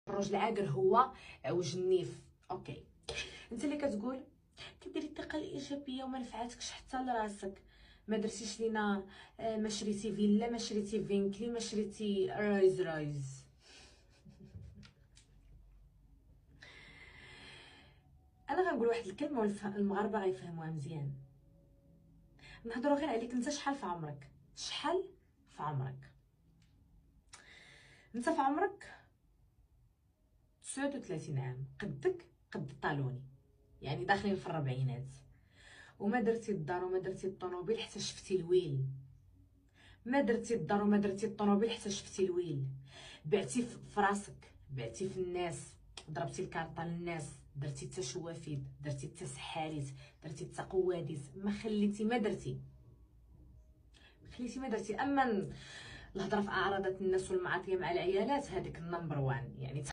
الراجل عاقر هو عوج النيف. اوكي، انت اللي كتقول كديري الطاقه الايجابيه وما نفعتكش حتى لراسك، ما درتيش لينا، ما شريتي فيلا، ما شريتي فينكلي، ما شريتي رايز. انا غنقول واحد الكلمه والمغاربه غيفهموها مزيان. نهضروا غير عليك انت. شحال في عمرك؟ شحال في عمرك؟ انت في عمرك 39 عام، قدك قد الطالوني، يعني داخلين في الربعينات، وما درتي الدار وما درتي الطوموبيل حتى شفتي الويل. ما درتي الدار وما درتي الطوموبيل حتى شفتي الويل. بعتي في راسك، بعتي في الناس، ضربتي الكارطه للناس، درتي حتى شوافيد، درتي حتى سحاريت، درتي حتى قواديس، ما خليتي ما درتي. اما الهضره في اعراضات الناس والمعاطيه مع العيالات، هذيك النمبر 1 يعني.